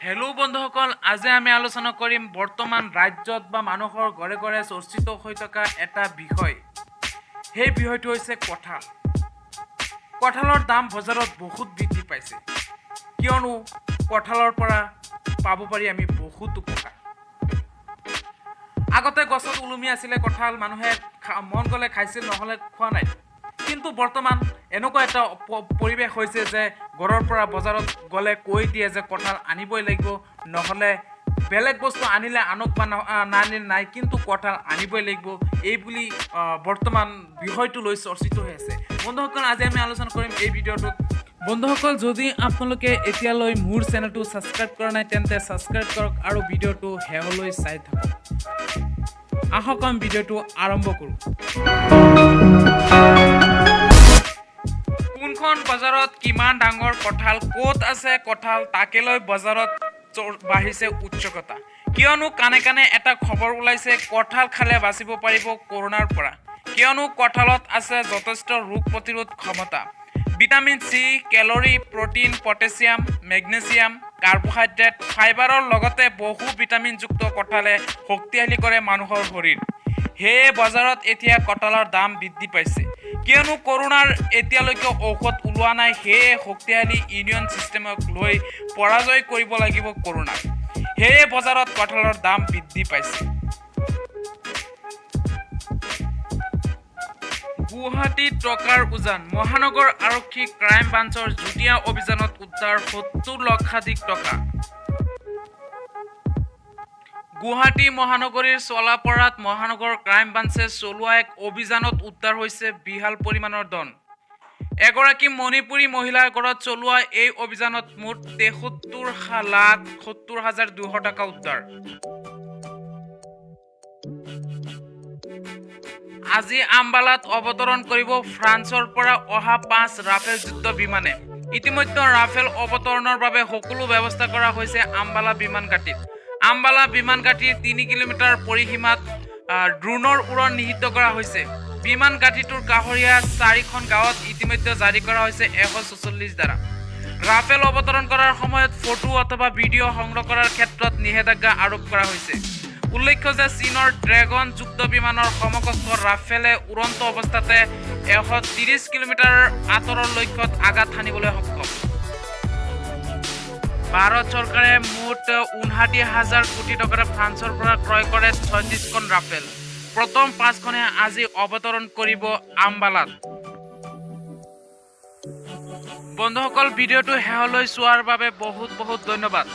Hello' বন্ধুসকল, আজি আমি আলোচনা কৰিম বৰ্তমান ৰাজ্যত বা মানুহৰ ঘৰে ঘৰে চৰ্চিত হৈ থকা এটা বিষয়। সেই বিষয়টো হৈছে কঁঠাল। কঁঠালৰ দাম বজাৰত বহুত বৃদ্ধি পাইছে, কিয়নো কঁঠালৰ পৰা পাব পাৰি আমি বহুত উপকাৰ। আগতে গছত ওলমি আছিলে কঁঠাল, মানুহে মন গ'লে খাইছিল, নহ'লে খোৱা নাই। কিন্তু বৰ্তমান এনেকুৱা এটা পৰিৱেশ হৈছে যে ঘৰৰ পৰা বজাৰত গ'লে কৈ দিয়ে যে কঁঠাল আনিবই লাগিব, নহ'লে বেলেগ বস্তু আনিলে আনক বা নানিলে নাই, কিন্তু কঁঠাল আনিবই লাগিব। এই বুলি বৰ্তমান বিষয়টো লৈ চৰ্চিত হৈ আছে। বন্ধুসকল, আজি আমি আলোচনা কৰিম এই ভিডিঅ'টোত। বন্ধুসকল, যদি আপোনালোকে এতিয়ালৈ মোৰ চেনেলটো ছাবস্ক্ৰাইব কৰা নাই তেন্তে ছাবস্ক্ৰাইব কৰক আৰু ভিডিঅ'টো শেষলৈ চাই থাকক। আহক আমি ভিডিঅ'টো আৰম্ভ কৰোঁ। কোনখন বজাৰত কিমান ডাঙৰ কঁঠাল, ক'ত আছে কঁঠাল, তাকে লৈ বজাৰত বাঢ়িছে উৎসুকতা। কিয়নো কানে কানে এটা খবৰ ওলাইছে, কঁঠাল খালে বাচিব পাৰিব কৰোণাৰ পৰা। কিয়নো কঁঠালত আছে যথেষ্ট ৰোগ প্ৰতিৰোধ ক্ষমতা, vitamin C, calorie, protein, potassium, magnesium, carbohydrate, ফাইবাৰৰ লগতে বহু ভিটামিনযুক্ত কঁঠালে শক্তিশালী কৰে মানুহৰ শৰীৰ। সেয়ে বজাৰত এতিয়া কঁঠালৰ দাম বৃদ্ধি পাইছে। কিয়নো কৰোণাৰ এতিয়ালৈকে ঔষধ ওলোৱা নাই, সেয়ে শক্তিশালী ইমিউন ছিষ্টেমক লৈ পৰাজয় কৰিব লাগিব কৰোণাক। সেয়ে বজাৰত কঁঠালৰ দাম বৃদ্ধি পাইছে। গুৱাহাটীত টকাৰ উজান, মহানগৰ আৰক্ষী ক্ৰাইম ব্ৰাঞ্চৰ যুটীয়া অভিযানত উদ্ধাৰ 70 লক্ষাধিক টকা। গুৱাহাটী মহানগৰীৰ চলাপৰাত মহানগৰ ক্ৰাইম ব্ৰাঞ্চে চলোৱা এক অভিযানত উদ্ধাৰ হৈছে বিশাল পৰিমাণৰ ধন। এগৰাকী মণিপুৰী মহিলাৰ ঘৰত চলোৱা এই অভিযানত মুঠ 73,70,200 টকা উদ্ধাৰ। আজি আম্বালাত অৱতৰণ কৰিব ফ্ৰান্সৰ পৰা অহা 5 ৰাফেল যুদ্ধ বিমানে। ইতিমধ্যে ৰাফেল অৱতৰণৰ বাবে সকলো ব্যৱস্থা কৰা হৈছে আম্বালা বিমান ঘাটিত। আম্বালা বিমান ঘাটিৰ 3 কিলোমিটাৰ পৰিসীমাত ড্ৰোনৰ উৰণ নিষিদ্ধ কৰা হৈছে। বিমান ঘাটিটোৰ কাষৰীয়া 4খন গাঁৱত ইতিমধ্যে জাৰি কৰা হৈছে 144 ধাৰা। ৰাফেল অৱতৰণ কৰাৰ সময়ত ফটো অথবা ভিডিঅ' সংগ্ৰহ কৰাৰ ক্ষেত্ৰত নিষেধাজ্ঞা আৰোপ কৰা হৈছে। উল্লেখ্য যে চীনৰ ড্ৰেগন যুদ্ধ বিমানৰ সমকক্ষ ৰাফেলে উড়ন্ত অৱস্থাতে 130 কিলোমিটাৰ আঁতৰৰ লক্ষ্যত আঘাত হানিবলৈ সক্ষম। ভাৰত চৰকাৰে মুঠ 59,000 কোটি টকাৰে ফ্ৰান্সৰ পৰা ক্ৰয় কৰে 36খন ৰাফেল। প্ৰথম 5খনে আজি অৱতৰণ কৰিব আম্বালাত। বন্ধুসকল, ভিডিঅ'টো শেষলৈ চোৱাৰ বাবে বহুত বহুত ধন্যবাদ।